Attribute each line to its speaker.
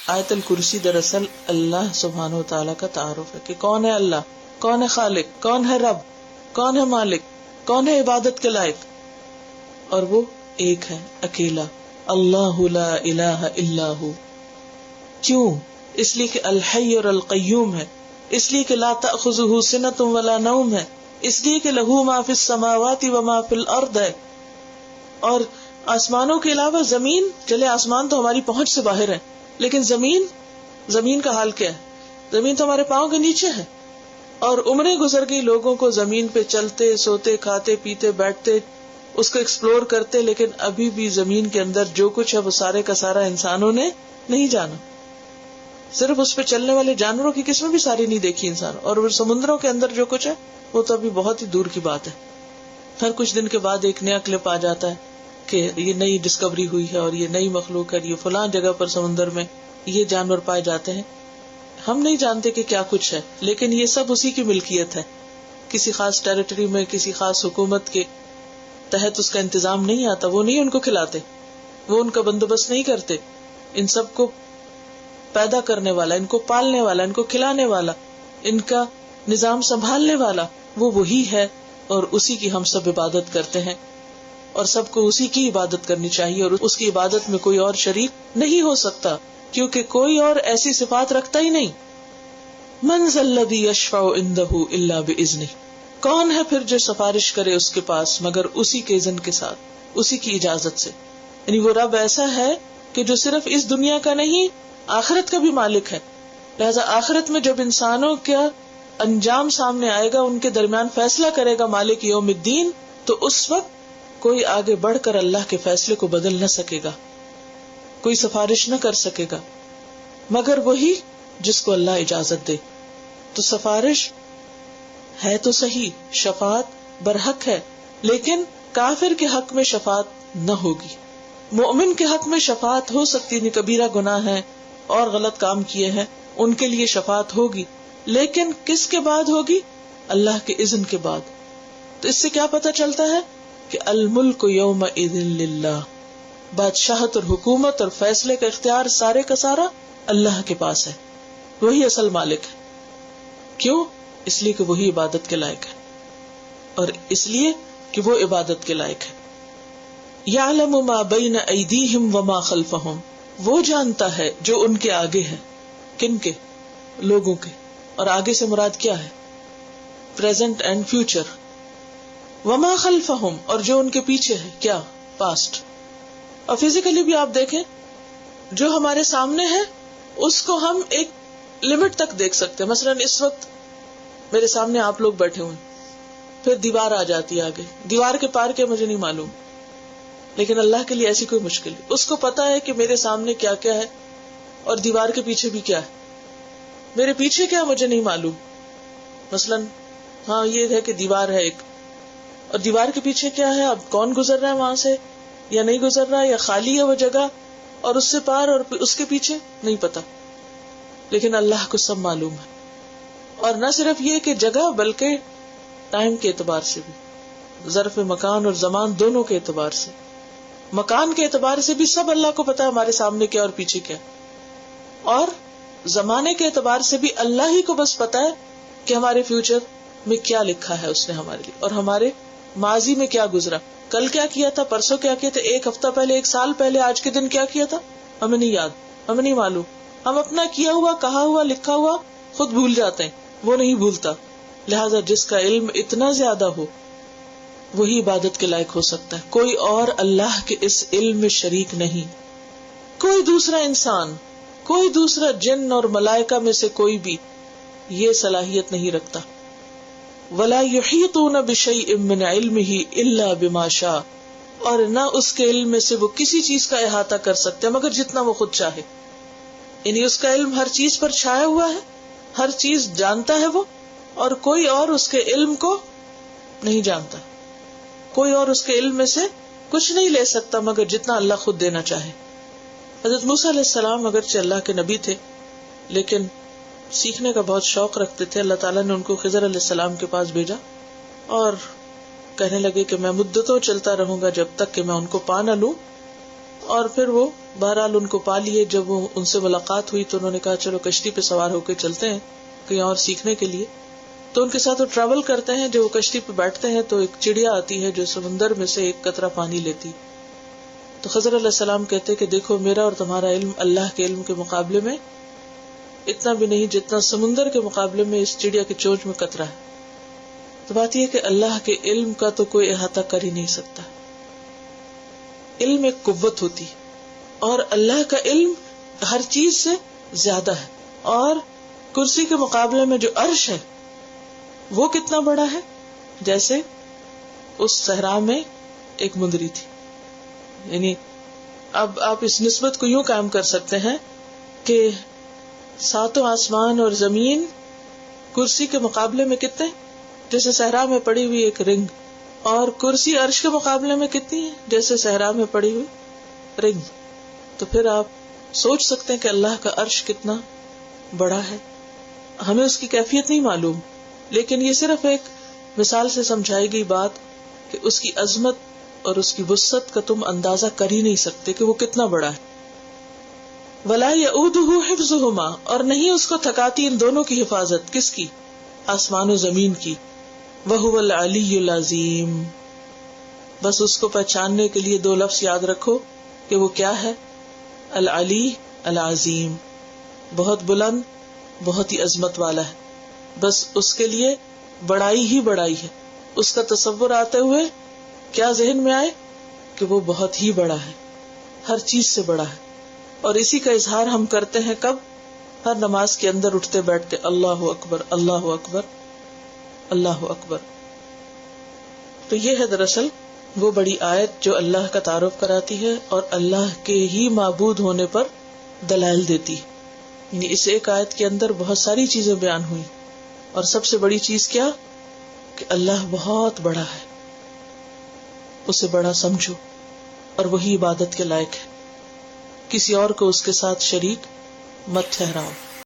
Speaker 1: آیت الکرسی دراصل اللہ سبحانہ و تعالیٰ کا تعارف ہے کہ کون ہے اللہ، کون ہے خالق، کون ہے رب، کون ہے مالک، کون ہے عبادت کے لائق، اور وہ ایک ہے، اکیلا، اللہ لا الہ الا ہو۔ کیوں؟ اس لیے کہ الحی اور القیوم ہے، اس لیے کہ لا تأخذہ سنۃ ولا نوم ہے، اس لیے کہ لہ ما فی السماوات و ما فی الارض ہے۔ اور آسمانوں کے علاوہ زمین، چلے آسمان تو ہماری پہنچ سے باہر ہے، لیکن زمین کا حال کیا ہے؟ زمین تو ہمارے پاؤں کے نیچے ہے، اور عمریں گزر گئی لوگوں کو زمین پہ چلتے، سوتے، کھاتے، پیتے، بیٹھتے، اس کو ایکسپلور کرتے، لیکن ابھی بھی زمین کے اندر جو کچھ ہے وہ سارے کا سارا انسانوں نے نہیں جانا۔ صرف اس پہ چلنے والے جانوروں کی قسمیں بھی ساری نہیں دیکھی انسان، اور وہ سمندروں کے اندر جو کچھ ہے وہ تو ابھی بہت ہی دور کی بات ہے۔ ہر کچھ دن کے بعد ایک نیا کلپ آ جاتا ہے کہ یہ نئی ڈسکوری ہوئی ہے اور یہ نئی مخلوق ہے، یہ فلاں جگہ پر سمندر میں یہ جانور پائے جاتے ہیں۔ ہم نہیں جانتے کہ کیا کچھ ہے، لیکن یہ سب اسی کی ملکیت ہے۔ کسی خاص ٹیریٹری میں کسی خاص حکومت کے تحت اس کا انتظام نہیں آتا، وہ نہیں ان کو کھلاتے، وہ ان کا بندوبست نہیں کرتے۔ ان سب کو پیدا کرنے والا، ان کو پالنے والا، ان کو کھلانے والا، ان کا نظام سنبھالنے والا وہ وہی ہے، اور اسی کی ہم سب عبادت کرتے ہیں، اور سب کو اسی کی عبادت کرنی چاہیے، اور اس کی عبادت میں کوئی اور شریک نہیں ہو سکتا، کیونکہ کوئی اور ایسی صفات رکھتا ہی نہیں۔ من ذا الذی یشفع عندہ الا باذنہ، کون ہے پھر جو سفارش کرے اس کے پاس مگر اسی کے اذن کے ساتھ، اسی کی اجازت سے۔ یعنی وہ رب ایسا ہے کہ جو صرف اس دنیا کا نہیں، آخرت کا بھی مالک ہے۔ لہذا آخرت میں جب انسانوں کا انجام سامنے آئے گا، ان کے درمیان فیصلہ کرے گا مالک یوم الدین، تو اس وقت کوئی آگے بڑھ کر اللہ کے فیصلے کو بدل نہ سکے گا، کوئی سفارش نہ کر سکے گا مگر وہی جس کو اللہ اجازت دے۔ تو سفارش ہے تو صحیح، شفاعت برحق ہے، لیکن کافر کے حق میں شفاعت نہ ہوگی۔ مومن کے حق میں شفاعت ہو سکتی ہے، کبیرہ گناہ ہے اور غلط کام کیے ہیں، ان کے لیے شفاعت ہوگی، لیکن کس کے بعد ہوگی؟ اللہ کے اذن کے بعد۔ تو اس سے کیا پتہ چلتا ہے کہ الملک یومئذ للہ، بادشاہت اور حکومت اور فیصلے کا اختیار سارے کا سارا اللہ کے پاس ہے، وہی اصل مالک ہے۔ کیوں؟ اس لیے کہ وہی عبادت کے لائق ہے، اور اس لیے کہ وہ عبادت کے لائق ہے۔ یعلم ما بین ایدیہم وما خلفہم، وہ جانتا ہے جو ان کے آگے ہے۔ کن کے؟ لوگوں کے۔ اور آگے سے مراد کیا ہے؟ Present and future. وما خلفہم، اور جو ان کے پیچھے ہے، کیا؟ پاسٹ۔ اور فزیکلی بھی آپ دیکھیں، جو ہمارے سامنے ہے اس کو ہم ایک لمٹ تک دیکھ سکتے ہیں۔ مثلا اس وقت میرے سامنے آپ لوگ بیٹھے ہوئے، پھر دیوار آ جاتی ہے آگے، دیوار کے پار کیا مجھے نہیں معلوم، لیکن اللہ کے لیے ایسی کوئی مشکل نہیں، اس کو پتا ہے کہ میرے سامنے کیا کیا ہے اور دیوار کے پیچھے بھی کیا ہے۔ میرے پیچھے کیا مجھے نہیں معلوم، مثلا ہاں یہ ہے کہ دیوار ہے ایک، اور دیوار کے پیچھے کیا ہے، اب کون گزر رہا ہے وہاں سے یا نہیں گزر رہا ہے، یا خالی ہے وہ جگہ، اور اس سے پار اور اس کے پیچھے نہیں پتا، لیکن اللہ کو سب معلوم ہے۔ اور نہ صرف یہ کہ جگہ، بلکہ ٹائم کے اعتبار سے بھی، ظرف مکان اور زمان دونوں کے اعتبار سے، مکان کے اعتبار سے بھی سب اللہ کو پتا ہے ہمارے سامنے کیا اور پیچھے کیا، اور زمانے کے اعتبار سے بھی اللہ ہی کو بس پتا ہے کہ ہمارے فیوچر میں کیا لکھا ہے اس نے ہمارے لیے، اور ہمارے ماضی میں کیا گزرا، کل کیا کیا تھا، پرسوں کیا کیا تھا، ایک ہفتہ پہلے، ایک سال پہلے، آج کے دن کیا کیا تھا، ہمیں نہیں یاد، ہمیں نہیں معلوم۔ ہم اپنا کیا ہوا، کہا ہوا، لکھا ہوا خود بھول جاتے ہیں، وہ نہیں بھولتا۔ لہذا جس کا علم اتنا زیادہ ہو وہی عبادت کے لائق ہو سکتا ہے، کوئی اور اللہ کے اس علم میں شریک نہیں۔ کوئی دوسرا انسان، کوئی دوسرا جن اور ملائکہ میں سے کوئی بھی یہ صلاحیت نہیں رکھتا۔ وَلَا يُحِيطُونَ بِشَيْءٍ مِّنْ عِلْمِهِ إِلَّا بِمَا شَاءَ، اور نہ اس کے علم میں سے وہ کسی چیز کا احاطہ کر سکتے مگر جتنا وہ خود چاہے۔ یعنی اس کا علم ہر چیز پر چھایا ہوا ہے، ہر چیز جانتا ہے وہ، اور کوئی اور اس کے علم کو نہیں جانتا، کوئی اور اس کے علم میں سے کچھ نہیں لے سکتا مگر جتنا اللہ خود دینا چاہے۔ حضرت موسیٰ علیہ السلام اگرچہ اللہ کے نبی تھے لیکن سیکھنے کا بہت شوق رکھتے تھے۔ اللہ تعالیٰ نے ان کو خضر علیہ السلام کے پاس بھیجا اور کہنے لگے کہ میں مدتوں چلتا رہوں گا جب تک کہ میں ان کو پا نہ لوں، اور پھر وہ بہرحال ان کو پا لیے. جب وہ ان سے ملاقات ہوئی تو انہوں نے کہا چلو کشتی پہ سوار ہو کے چلتے ہیں کہیں اور سیکھنے کے لیے. تو ان کے ساتھ وہ ٹریول کرتے ہیں. جب وہ کشتی پہ بیٹھتے ہیں تو ایک چڑیا آتی ہے جو سمندر میں سے ایک قطرہ پانی لیتی. تو خضر علیہ السلام کہتے کہ دیکھو میرا اور تمہارا علم اللہ کے علم کے مقابلے میں اتنا بھی نہیں جتنا سمندر کے مقابلے میں اس چڑیا کی چونچ میں قطرہ ہے. تو بات یہ کہ اللہ کے علم کا تو کوئی احاطہ کر ہی نہیں سکتا. علم ایک قوت ہوتی اور اللہ کا علم ہر چیز سے زیادہ ہے. اور کرسی کے مقابلے میں جو عرش ہے وہ کتنا بڑا ہے. جیسے اس صحرا میں ایک مندری تھی. یعنی اب آپ اس نسبت کو یوں قائم کر سکتے ہیں کہ ساتوں آسمان اور زمین کرسی کے مقابلے میں کتنے, جیسے صحرا میں پڑی ہوئی ایک رنگ, اور کرسی عرش کے مقابلے میں کتنی ہے, جیسے صحرا میں پڑی ہوئی رنگ. تو پھر آپ سوچ سکتے ہیں کہ اللہ کا عرش کتنا بڑا ہے. ہمیں اس کی کیفیت نہیں معلوم, لیکن یہ صرف ایک مثال سے سمجھائی گئی بات کہ اس کی عظمت اور اس کی وسعت کا تم اندازہ کر ہی نہیں سکتے کہ وہ کتنا بڑا ہے. وَلَا يَئُودُهُ حِفْظُهُمَا, اور نہیں اس کو تھکاتی ان دونوں کی حفاظت. کس کی؟ آسمان و زمین کی. وَهُوَ الْعَلِيُّ الْعَظِيمُ. بس اس کو پہچاننے کے لیے دو لفظ یاد رکھو کہ وہ کیا ہے. العلی العظیم, بہت بلند, بہت ہی عظمت والا ہے. بس اس کے لیے بڑائی ہی بڑائی ہے. اس کا تصور آتے ہوئے کیا ذہن میں آئے کہ وہ بہت ہی بڑا ہے, ہر چیز سے بڑا ہے. اور اسی کا اظہار ہم کرتے ہیں کب؟ ہر نماز کے اندر اٹھتے بیٹھتے اللہ اکبر اللہ اکبر اللہ اکبر. تو یہ ہے دراصل وہ بڑی آیت جو اللہ کا تعارف کراتی ہے اور اللہ کے ہی معبود ہونے پر دلائل دیتی. یعنی اس ایک آیت کے اندر بہت ساری چیزیں بیان ہوئی, اور سب سے بڑی چیز کیا کہ اللہ بہت بڑا ہے, اسے بڑا سمجھو اور وہی عبادت کے لائق ہے. کسی اور کو اس کے ساتھ شریک مت ٹھہراؤ.